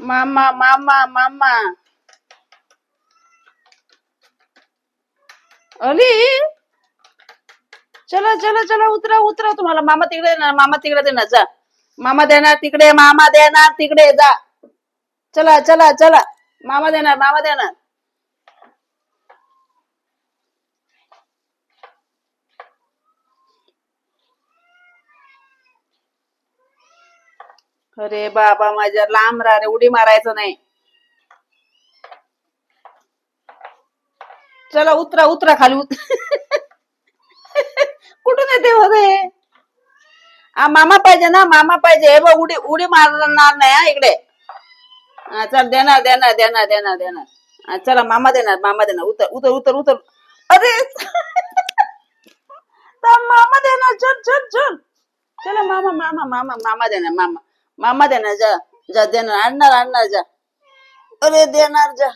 मामा मामा मामा. अली, चला चला चला, उतरा उतरा. तुम्हाला मामा तिकडे देणार, मामा तिकडे देणार, जा. मामा देणार तिकडे, मामा देणार तिकडे, जा. चला चला चला. मामा देणार, मामा देणार. अरे बाबा, माझ्या लांब राहा रे, उडी मारायचं नाही. चला उतरा उतरा खाली कुठून येते बघ हे? मामा पाहिजे ना, मामा पाहिजे. हे बघ, उडी उडी मारणार नाही हा इकडे. चल, देणार देणार देणार देणार देणार. चला, मामा देणार, मामा देणार. उतर उतर उतर उतर. अरे मामा देणार, चल चल चल. चला, मामा मामा मामा मामा देणार, मामा मामा देणार, जा. जा, देणार, आणणार आणणार, जा. अरे देणार, जा.